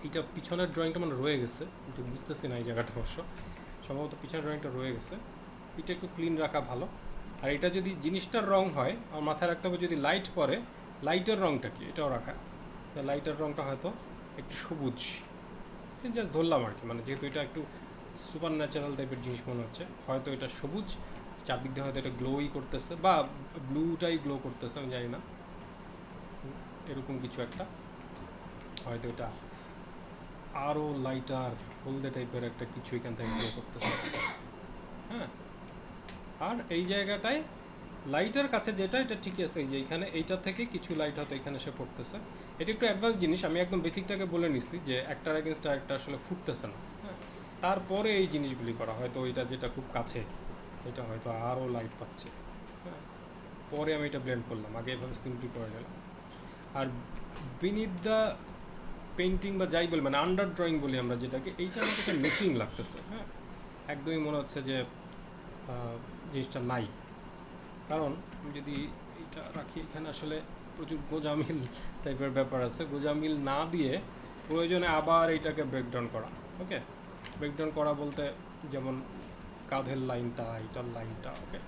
এইটা পিছনের ড্রয়িংটা মানে রয়ে গেছে, কিন্তু বুঝতেছি না এই জায়গাটা অবশ্য, সম্ভবত পিছনের ড্রয়িংটা রয়ে গেছে। এটা একটু ক্লিন রাখা ভালো। আর এটা যদি জিনিসটার রং হয়, আমার মাথায় রাখতে হবে যদি লাইট পরে, লাইটের রংটা কি এটাও রাখা। লাইটের রংটা হয়তো একটু সবুজ, জাস্ট ধরলাম আর কি, মানে যেহেতু এটা একটু সুপার ন্যাচারাল টাইপের জিনিস মনে হচ্ছে, হয়তো এটা সবুজ, চারদিক দিয়ে হয়তো এটা গ্লোই করতেছে, বা ব্লুটাই গ্লো করতেছে, আমি জানি না, এরকম কিছু একটা, হয়তো এটা আরও লাইটার হলদে টাইপের একটা কিছু এখান থেকে গ্লো করতেছে। হ্যাঁ, আর এই জায়গাটায় লাইটের কাছে যেটা, এটা ঠিকই আছে, এই যে এখানে এইটা থেকে কিছু লাইট হয়তো এখানে এসে পড়তেছে। এটা একটু অ্যাডভান্স জিনিস, আমি একদম বেসিকটাকে বলে নিচ্ছি যে একটার এগেনস্ট আরেকটা আসলে ফুটতেছে না। হ্যাঁ, তারপরে এই জিনিসগুলি করা, হয়তো ওইটা যেটা খুব কাছে এটা হয়তো আরও লাইট পাচ্ছে। হ্যাঁ, পরে আমি এটা ব্লেন্ড করলাম, আগে এভাবে সিম্পলি করে নিলাম। আর বিনিথ দ্য পেইন্টিং বা যাই বলি, মানে আন্ডার ড্রয়িং বলি আমরা যেটাকে, এইটা আমার কাছে মিসিং লাগতেছে। হ্যাঁ, একদমই মনে হচ্ছে যে জিনিসটা নাই। কারণ আমি যদি এইটা রাখি, এখানে আসলে প্রচুর গোজামিল টাইপের ব্যাপার আছে, গোজামিল না দিয়ে প্রয়োজনে আবার এইটাকে ব্রেকডাউন করা। ওকে, ব্রেকডাউন করা বলতে যেমন কাঁধের লাইনটা, এইটার লাইনটা, ওকে,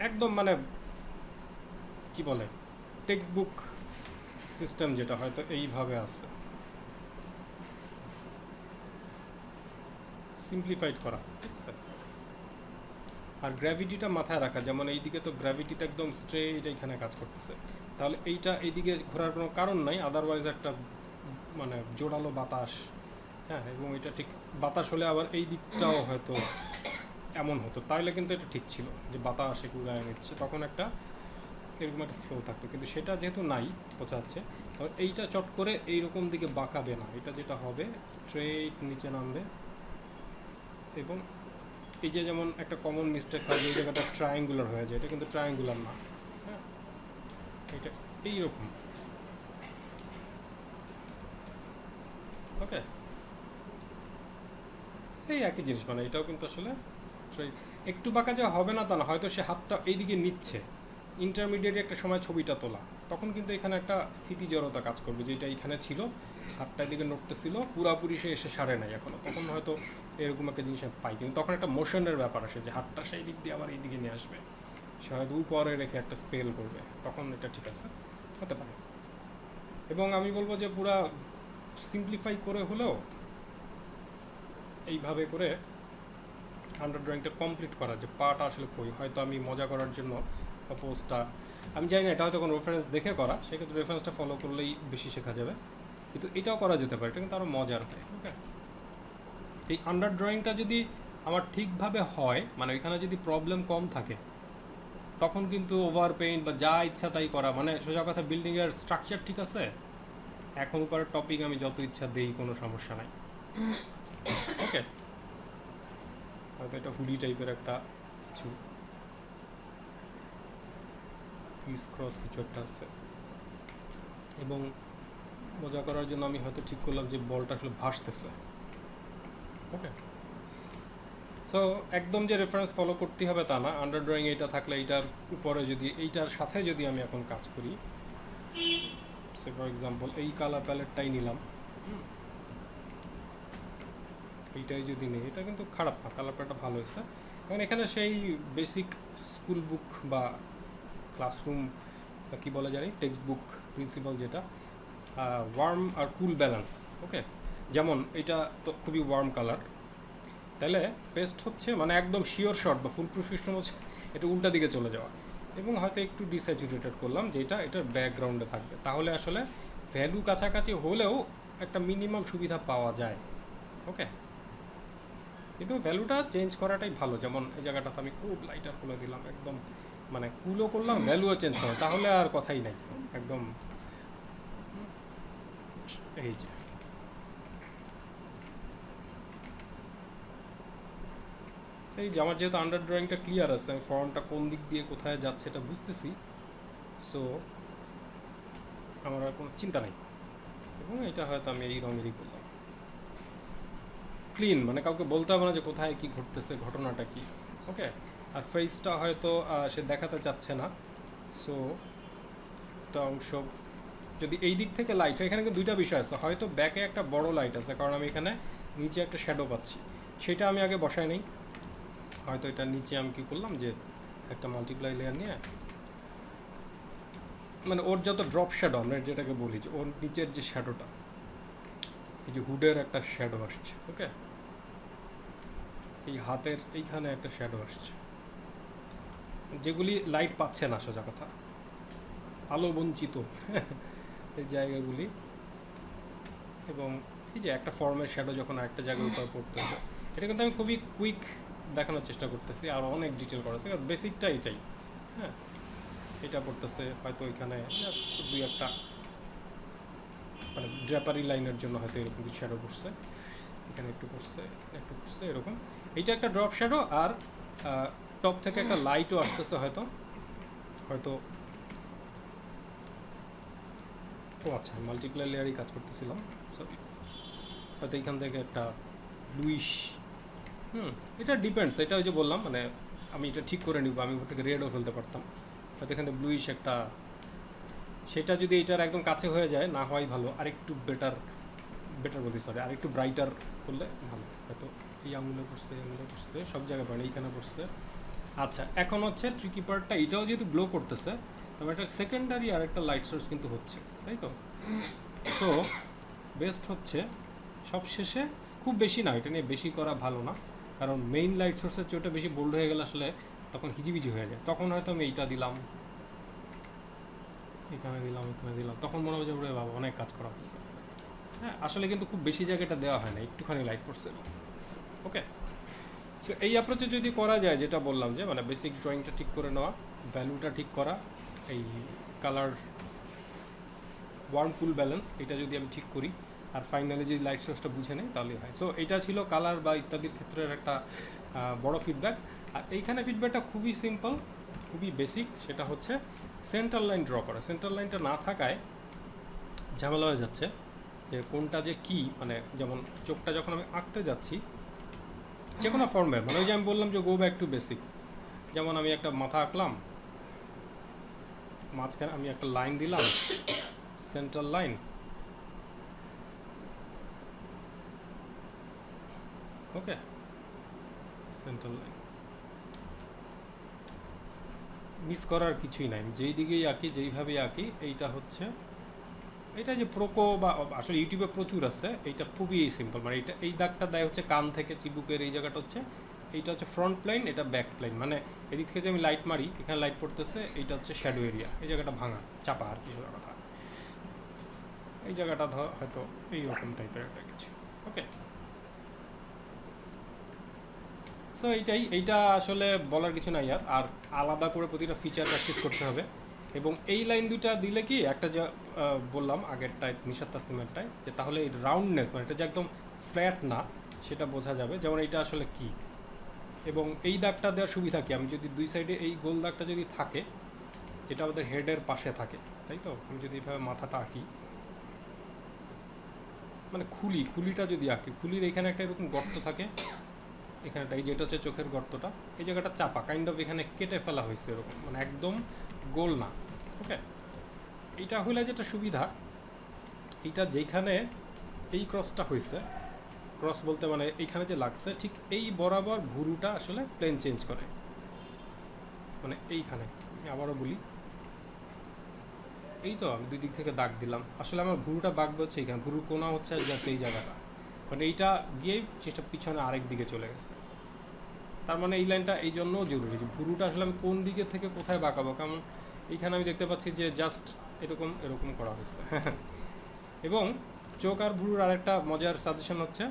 একদম মানে কি বলে টেক্সট বুক সিস্টেম যেটা, হয়তো এইভাবে আছে, সিম্পলিফাইড করা, ঠিক আছে। আর গ্র্যাভিটিটা মাথায় রাখা, যেমন এইদিকে তো গ্র্যাভিটিটা একদম স্ট্রেট এইখানে কাজ করতেছে, তাহলে এইটা এইদিকে ঘোরার কোনো কারণ নাই, আদারওয়াইজ একটা মানে জোরালো বাতাস। হ্যাঁ, এবং এটা ঠিক বাতাস হলে আবার এই দিকটাও হয়তো এমন হতো, তাহলে কিন্তু এটা ঠিক ছিল যে বাতাস একটু গায়ে নিচ্ছে, তখন একটা এরকম একটা ফ্লো থাকতো, কিন্তু সেটা যেহেতু নাই, বোঝা যাচ্ছে। তবে এইটা চট করে এইরকম দিকে বাঁকাবে না, এটা যেটা হবে স্ট্রেট নিচে নামবে। এবং এই যে যেমন একটা কমন মিস্টেক হয়, এই জায়গাটা ট্রায়াঙ্গুলার হয়ে যায়, এটা কিন্তু ট্রায়াঙ্গুলার না। হ্যাঁ, এটা এইরকম ওকে, এই একই জিনিস, মানে এটাও কিন্তু আসলে একটু বাঁকা যা হবে না তা না, হয়তো সে হাতটা এইদিকে নিচ্ছে, ইন্টারমিডিয়েট একটা সময় ছবিটা তোলা, তখন কিন্তু এখানে একটা স্থিতি জড়তা কাজ করবে, যেটা এখানে ছিল, হাতটা এদিকে নড়তেছিল, পুরাপুরি সে এসে সারে নাই এখনো, তখন হয়তো এরকম একটা জিনিস আমি পাই, কিন্তু তখন একটা মোশনের ব্যাপার আসে যে হাতটা সেই দিক দিয়ে আবার এইদিকে নিয়ে আসবে, সে হয়তো উপরে রেখে একটা স্পেল করবে, তখন এটা ঠিক আছে, হতে পারে। এবং আমি বলবো যে পুরা সিম্পলিফাই করে হলেও এইভাবে করে আন্ডার ড্রয়িংটা কমপ্লিট করা, যে পাটা আসলে কই, হয়তো আমি মজা করার জন্য পোস্টটা, আমি জানি না এটা হয়তো কোনো রেফারেন্স দেখে করা, সেক্ষেত্রে রেফারেন্সটা ফলো করলেই বেশি শেখা যাবে, কিন্তু এটাও করা যেতে পারে, এটা কিন্তু আরও মজার হয়। ওকে, এই আন্ডার ড্রয়িংটা যদি আমার ঠিকভাবে হয়, মানে ওইখানে যদি প্রবলেম কম থাকে, তখন কিন্তু ওভার পেইন্ট বা যা ইচ্ছা তাই করা, মানে সোজা কথা বিল্ডিংয়ের স্ট্রাকচার ঠিক আছে, এখন উপরের টপিক আমি যত ইচ্ছা দিই, কোনো সমস্যা নাই। ওকে, হয়তো এটা হুডি টাইপের একটা কিছু ক্রিস ক্রস কিছু একটা আছে, এবং মজা করার জন্য আমি হয়তো ঠিক করলাম যে বলটা আসলে ভাসতেছে। ওকে, সো একদম যে রেফারেন্স ফলো করতে হবে তা না, আন্ডার ড্রয়িং এইটা থাকলে এইটার উপরে যদি এইটার সাথে যদি আমি এখন কাজ করি, সে ফর এক্সাম্পল এই কালার প্যালেটটাই নিলাম, এইটাই যদি নেই, এটা কিন্তু খারাপ না, কালার প্যালেটটা ভালো হয়েছে, কারণ এখানে সেই বেসিক স্কুল বুক বা ক্লাসরুম কি বলে জানি, টেক্সট বুক প্রিন্সিপাল, যেটা ওয়ার্ম আর কুল ব্যালেন্স। ওকে, যেমন এটা তো খুবই ওয়ার্ম কালার, তাহলে পেস্ট হচ্ছে মানে একদম শিওর শট বা ফুল প্রুফ সিস্টেম হচ্ছে এটা উল্টা দিকে চলে যাওয়া, এবং হয়তো একটু ডিস্যাচুরেটেড করলাম যেটা এটার ব্যাকগ্রাউন্ডে থাকবে, তাহলে আসলে ভ্যালু কাছাকাছি হলেও একটা মিনিমাম সুবিধা পাওয়া যায়। ওকে, কিন্তু ভ্যালুটা চেঞ্জ করাটাই ভালো, যেমন এই জায়গাটাতে আমি খুব লাইটার খুলে দিলাম, একদম মানে কুলও করলাম, ভ্যালুও চেঞ্জ করলাম, তাহলে আর কথাই নাই, একদম এই যে এই যে আমার যেহেতু আন্ডার ড্রয়িংটা ক্লিয়ার আছে, আমি ফর্মটা কোন দিক দিয়ে কোথায় যাচ্ছে এটা বুঝতেছি, সো আমার আর কোনো চিন্তা নেই, এবং এটা হয়তো আমি এই রঙেরই করলাম, ক্লিন, মানে কাউকে বলতে হবে না যে কোথায় কি ঘটতেছে, ঘটনাটা কি। ওকে, আর ফেসটা হয়তো সে দেখাতে চাচ্ছে না, সো একটা অংশ যদি এই দিক থেকে লাইট হয়, এখানে কিন্তু দুইটা বিষয় আছে, হয়তো ব্যাকে একটা বড় লাইট আছে, কারণ আমি এখানে নিচে একটা শ্যাডো পাচ্ছি, সেটা আমি আগে বসাই নেই, হয়তো এটা নিচে আমি কী করলাম যে একটা মাল্টিপ্লাই লেয়ার নিয়ে, মানে ওর যত ড্রপ শ্যাডো আমরা যেটাকে বলি, যে ওর নিচের যে শ্যাডোটা, এই যে হুডের একটা শ্যাডো আসছে, ওকে, এই হাতের এইখানে একটা শ্যাডো আসছে, যেগুলি লাইট পাচ্ছে না, সোজা কথা আলো বঞ্চিত এই জায়গাগুলি, এবং এই যে একটা ফর্মের শ্যাডো যখন আরেকটা জায়গার উপর পড়তেছে, এটা কিন্তু আমি খুবই কুইক দেখানোর চেষ্টা করতেছি, আর অনেক ডিটেল করা আছে, বেসিকটা এটাই। হ্যাঁ, এটা পড়তেছে হয়তো ওইখানে জাস্ট দুই একটা মানে ড্র্যাপারি লাইনের জন্য হয়তো এরকম কিছু শ্যাডো পড়ছে, এখানে একটু পড়ছে, এখানে একটু পড়ছে, এরকম এইটা একটা ড্রপ শ্যাডো, আর টপ থেকে একটা লাইটও আসতেছে হয়তো, হয়তো ও আচ্ছা মাল্টিপ্লাই লেয়ারই কাজ করতেছিলাম, সরি, হয়তো এইখান থেকে একটা ব্লুইশ, এটা ডিপেন্ডস, এটা ওই যে বললাম, মানে আমি এটা ঠিক করে নিব, আমি ওটাকে রেডও ফেলতে পারতাম, হয়তো এখানে ব্লুইশ একটা, সেটা যদি এটার একদম কাছে হয়ে যায়, না হয় ভালো, আরেকটু বেটার বলতে সরি, আরেকটু ব্রাইটার করলে ভালো, হয়তো এই আঙুলে পড়ছে, এই আঙুলে পড়ছে, সব জায়গায় পড়ে, এইখানে পড়ছে। আচ্ছা, এখন হচ্ছে ট্রিকি পার্টটা, এটাও যেহেতু গ্লো করতেছে, তবে একটা সেকেন্ডারি আর একটা লাইট সোর্স কিন্তু হচ্ছে, তাই তো? সো বেস্ট হচ্ছে সব শেষে, খুব বেশি না, এটা নিয়ে বেশি করা ভালো না, কারণ মেইন লাইট সোর্সের চেয়ে ওটা বেশি বোল্ড হয়ে গেলে আসলে তখন হিজিবিজি হয়ে যায়, তখন হয়তো আমি এইটা দিলাম, এখানে দিলাম, এখানে দিলাম, তখন মনে হবে যে ওরে বাবা অনেক কাজ করা হচ্ছে। হ্যাঁ, আসলে কিন্তু খুব বেশি জায়গাটা দেওয়া হয় না, একটুখানি লাইট পড়ছে। ওকে, সো এই অ্যাপ্রোচে যদি করা যায়, যেটা বললাম যে মানে বেসিক ড্রয়িংটা ঠিক করে নেওয়া, ভ্যালুটা ঠিক করা, এই কালার ওয়ার্ম কুল ব্যালেন্স এটা যদি আমি ঠিক করি, আর ফাইনালি যদি লাইট সোর্সটা বুঝে নেই, তাহলেই হয়। সো এটা ছিল কালার বা ইত্যাদির ক্ষেত্রের একটা বড় ফিডব্যাক। আর এইখানে ফিডব্যাকটা খুবই সিম্পল, খুবই বেসিক, সেটা হচ্ছে সেন্টার লাইন ড্র করা। সেন্টার লাইনটা না থাকায় ঝামেলা হয়ে যাচ্ছে, যে কোনটা যে কি, মানে যেমন চোখটা যখন আমি আঁকতে যাচ্ছি যে কোনো ফর্মের, মানে ওই যে আমি বললাম যে গো ব্যাক টু বেসিক, যেমন আমি একটা মাথা আঁকলাম, মাঝখানে আমি একটা লাইন দিলাম, সেন্টার লাইন, ওকে, সেন্টার লাইন, মিস করার কিছুই নাই, যেই দিকেই আঁকি যেইভাবেই আঁকি। এইটা হচ্ছে, এটা যে প্রোকো বা আসলে ইউটিউবে প্রচুর আছে, এইটা খুবই সিম্পল, মানে এটা এই দাগটা দেয় হচ্ছে কান থেকে চিবুকের এই জায়গাটা হচ্ছে, এইটা হচ্ছে ফ্রন্ট প্লেন, এটা ব্যাক প্লেন, মানে এদিক থেকে যে আমি লাইট মারি এখানে লাইট পড়তেছে, এইটা হচ্ছে শ্যাডো এরিয়া, এই জায়গাটা ভাঙা চাপা আর কিছু কথা, এই জায়গাটা হয়তো এইরকম টাইপের একটা কিছু, ওকে। সো এইটা আসলে বলার কিছু নাই আর আলাদা করে প্রতিটা ফিচার প্র্যাকটিস করতে হবে। এবং এই লাইন দুইটা দিলে কি একটা যা বললাম আগের টাইপ নিশাত তাসলিমেরটাই, যে তাহলে এই রাউন্ডনেস, মানে এটা যে একদম ফ্ল্যাট না সেটা বোঝা যাবে, যেমন এইটা আসলে কি। এবং এই দাগটা দেওয়ার সুবিধা কি, আমি যদি দুই সাইডে এই গোল দাগটা যদি থাকে, যেটা আমাদের হেডের পাশে থাকে, তাই তো, আমি যদি এইভাবে মাথাটা আঁকি, মানে খুলিটা যদি আঁকি, খুলির এখানে একটা এরকম গর্ত থাকে, এখানটা এই যেটা হচ্ছে চোখের গর্তটা, এই জায়গাটা চাপা কাইন্ড অফ, এখানে কেটে ফেলা হয়েছে এরকম, মানে একদম গোল না, ওকে। এইটা হইলে যেটা সুবিধা, এইটা যেখানে এই ক্রসটা হয়েছে, ক্রস বলতে মানে এইখানে যে লাগছে ঠিক এই বরাবর ভুরুটা আসলে প্লেন চেঞ্জ করে, মানে এইখানে আমি আবারও বলি, এই তো আমি দুই দিক থেকে দাগ দিলাম, আসলে আমার ভুরুটা বাঁকবে হচ্ছে এইখানে, ভুরুর কোনা হচ্ছে জাস্ট এই জায়গাটা, মানে এইটা গিয়ে চেষ্টা পিছনে আরেক দিকে চলে গেছে। তার মানে এই লাইনটা এই জন্যও জরুরি যে ভুরুটা আসলে আমি কোন দিকে থেকে কোথায় বাঁকাবো, কারণ এইখানে আমি দেখতে পাচ্ছি যে জাস্ট এরকম এরকম করা হয়েছে। এবং চোখ আর ভুরুর আরেকটা মজার সাজেশন হচ্ছে,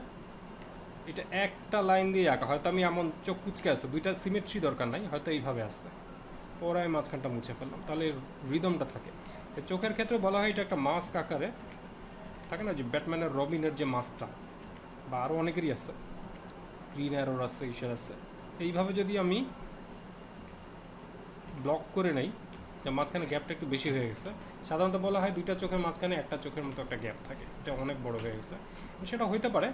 এটা একটা লাইন দিয়ে আঁকা, হয়তো আমি এমন চোখ কুচকে আছে, দুইটা সিমেট্রি দরকার নাই, হয়তো এইভাবে আসছে, ওরা আমি মাঝখানটা মুছে ফেললাম, তাহলে রিদমটা থাকে। চোখের ক্ষেত্রে বলা হয় এটা একটা মাস্ক আকারে থাকে না, যে ব্যাটম্যানের রবিনের যে মাস্কটা, বা আরও অনেকেরই আছে, গ্রিন অ্যারোর আছে, ইসের আছে, এইভাবে যদি আমি ব্লক করে নেই, যে মাঝখানে গ্যাপটা একটু বেশি হয়ে গেছে, সাধারণত বলা হয় দুইটা চোখের মাঝখানে একটা চোখের মতো একটা গ্যাপ থাকে, এটা অনেক বড় হয়ে গেছে, সেটা হইতে পারে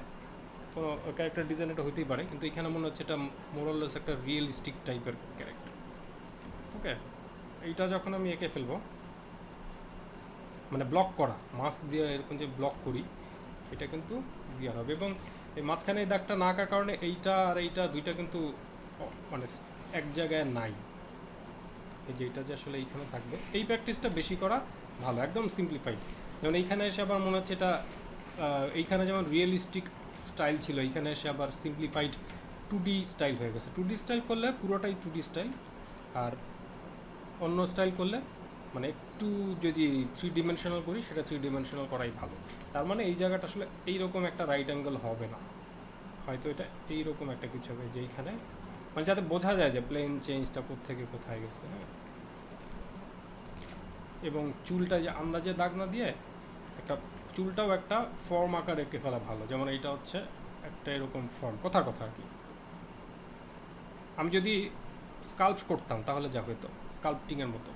কোনো ক্যারেক্টার ডিজাইন, এটা হইতেই পারে, কিন্তু এখানে মনে হচ্ছে এটা মোরাললেস একটা রিয়েলিস্টিক টাইপের ক্যারেক্টার, ওকে। এইটা যখন আমি এঁকে ফেলবো, মানে ব্লক করা মাস্ক দিয়ে এরকম যে ব্লক করি, এটা কিন্তু ইজিয়ার হবে। এবং এই মাঝখানে এই দাগটা না আঁকার কারণে এইটা আর এইটা দুইটা কিন্তু মানে এক জায়গায় নাই, এই যে এটা যে আসলে এইখানে থাকবে, এই প্র্যাকটিসটা বেশি করা ভালো, একদম সিম্পলিফাইড। যেমন এইখানে এসে আবার মনে হচ্ছে এটা এইখানে যেমন রিয়েলিস্টিক স্টাইল ছিল, এইখানে এসে আবার সিম্পলিফাইড 2D স্টাইল হয়ে গেছে। 2D স্টাইল করলে পুরোটাই 2D স্টাইল, আর অন্য স্টাইল করলে মানে একটু যদি 3 ডিমেনশনাল করি সেটা 3 ডিমেনশনাল করাই ভালো। তার মানে এই জায়গাটা আসলে এইরকম একটা রাইট অ্যাঙ্গেল হবে না, হয়তো এটা এইরকম একটা কিছু হবে, যে এইখানে মানে যাতে বোঝা যায় যে প্লেন চেঞ্জটা কোত্থেকে কোথায় গেছে, হ্যাঁ। এবং চুলটা যে আমরা যে দাগ না দিয়ে একটা চুলটাও একটা ফর্ম আকার এঁকে ফেলা ভালো, যেমন এইটা হচ্ছে একটা এরকম ফর্ম, কথার কথা আর কি। আমি যদি স্কাল্প করতাম তাহলে যা হইতো স্কাল্পটিংয়ের মতো,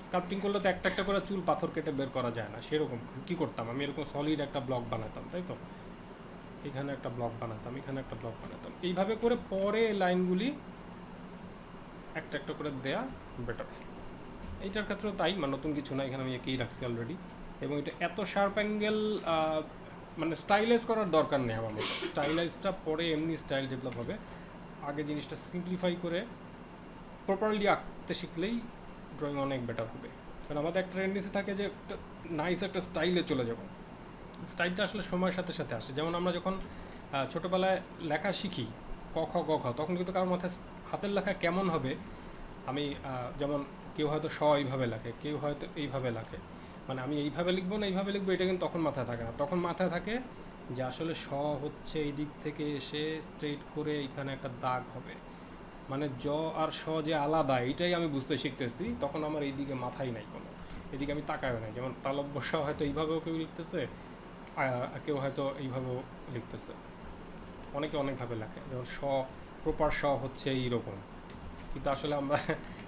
স্কাল্পটিং করলে তো একটা একটা করে চুল পাথর কেটে বের করা যায় না, সেরকম কী করতাম আমি, এরকম সলিড একটা ব্লক বানাতাম, তাই তো, এখানে একটা ব্লক বানাতাম, এখানে একটা ব্লক বানাতাম, এইভাবে করে পরে লাইনগুলি একটা একটা করে দেয়া বেটার। এইটার ক্ষেত্রেও তাই, মানে নতুন কিছু না, এখানে আমি একেই রাখছি অলরেডি। এবং এটা এত শার্প অ্যাঙ্গেল মানে স্টাইলাইজ করার দরকার নেই আমার মতো, স্টাইলাইজটা পরে এমনি স্টাইল ডেভেলপ হবে, আগে জিনিসটা সিম্পলিফাই করে প্রপারলি আঁকতে শিখলেই ড্রয়িং অনেক বেটার হবে। কারণ আমাদের একটা টেন্ডেন্সি থাকে যে একটা নাইস একটা স্টাইলে চলে যাব, স্টাইলটা আসলে সময়ের সাথে সাথে আসে। যেমন আমরা যখন ছোটোবেলায় লেখা শিখি ক খ গ খ, তখন কিন্তু কারোর মাথায় হাতের লেখা কেমন হবে, আমি যেমন কেউ হয়তো স এইভাবে লেখে, কেউ হয়তো এইভাবে লেখে, মানে আমি এইভাবে লিখবো না এইভাবে লিখবো, এটা কিন্তু তখন মাথায় থাকে না, তখন মাথায় থাকে যে আসলে স হচ্ছে এই দিক থেকে এসে স্ট্রেইট করে এইখানে একটা দাগ হবে, মানে জ আর স যে আলাদা এইটাই আমি বুঝতে শিখতেছি, তখন আমার এইদিকে মাথায় নাই কোনো, এদিকে আমি তাকায়ও নাই। যেমন তালব্য স হয়তো এইভাবেও কেউ লিখতেছে, কেউ হয়তো এইভাবেও লিখতেছে, অনেকে অনেকভাবে লেখে, যেমন স প্রপার স হচ্ছে এইরকম, কিন্তু আসলে আমরা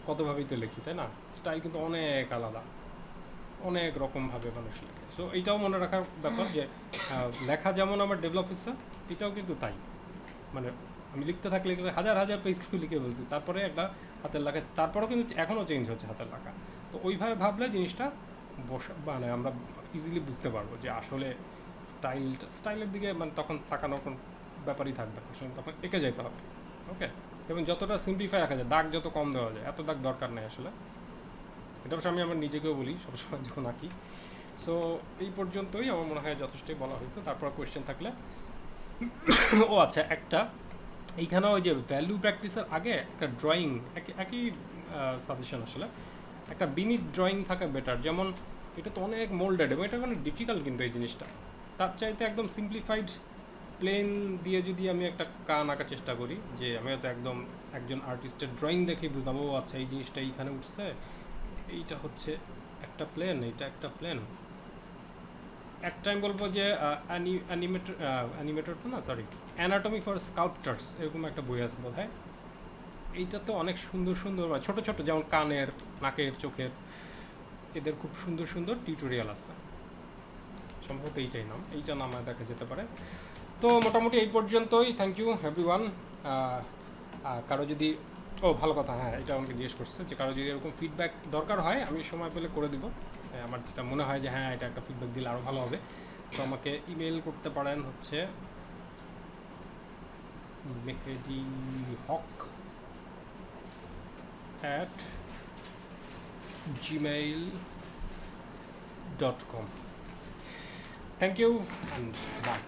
কতভাবেই তো লিখি, তাই না, স্টাইল কিন্তু অনেক আলাদা। অনেক রকমভাবে মানুষ লেখে। সো এইটাও মনে রাখার ব্যাপার যে লেখা যেমন আমার ডেভেলপ হচ্ছে, এটাও কিন্তু তাই। মানে আমি লিখতে থাকলে হাজার হাজার পেজ কিন্তু লিখে ফেলছি, তারপরে একটা হাতের লেখা, তারপরেও কিন্তু এখনও চেঞ্জ হচ্ছে হাতের লেখা। তো ওইভাবে ভাবলে জিনিসটা মানে আমরা ইজিলি বুঝতে পারবো যে আসলে স্টাইলের দিকে মানে তখন তাকানোর কোনো ব্যাপারই থাকবে না, তখন এঁকে যেতে হবে। ওকে, এবং যতটা সিম্পলিফাই রাখা যায়, দাগ যত কম দেওয়া যায়, এত দাগ দরকার নেই আসলে। এটা অবশ্য আমি আমার নিজেকেও বলি সবসময় যখন আঁকি। সো এই পর্যন্তই আমার মনে হয় যথেষ্টই বলা হয়েছে। তারপর কোয়েশ্চেন থাকলে ও আচ্ছা, একটা এইখানেও ওই যে ভ্যালু প্র্যাকটিসের আগে একটা ড্রয়িং, একই সাজেশন আসলে, একটা বিনিথ ড্রয়িং থাকা বেটার। যেমন এটা তো অনেক মোল্ডেড এবং এটা অনেক ডিফিকাল্ট, কিন্তু এই জিনিসটা তার চাইতে একদম সিম্পলিফাইড প্লেন দিয়ে যদি আমি একটা কান আঁকার চেষ্টা করি, যে আমি হয়তো একদম একজন আর্টিস্টের ড্রয়িং দেখেই বুঝলাম ও আচ্ছা এই জিনিসটা এইখানে উঠছে, এইটা হচ্ছে একটা প্লেন, এইটা একটা প্লেন। একটা আমি বলবো যে অ্যানিমেটর তো না, সরি, অ্যানাটমি ফর স্কাল্পটার্স, এরকম একটা বই আছে বোধ হয়। এইটা তো অনেক সুন্দর সুন্দর, ছোটো ছোটো যেমন কানের, নাকের, চোখের, এদের খুব সুন্দর সুন্দর টিউটোরিয়াল আছে। সম্ভবত এইটাই নাম, এইটা নামায় দেখা যেতে পারে। তো মোটামুটি এই পর্যন্তই। Thank you everyone. কারো যদি ভালো কথা, হ্যাঁ এটা আমাকে জিজ্ঞেস করছে যে কারো যদি এরকম ফিডব্যাক দরকার হয় আমি সময় পেলে করে দিব। আমার যেটা মনে হয় যে হ্যাঁ এটা একটা ফিডব্যাক দিলে আরও ভালো হবে, তো আমাকে ইমেল করতে পারেন হচ্ছে mehdihoq@gmail.com. Thank you and bye.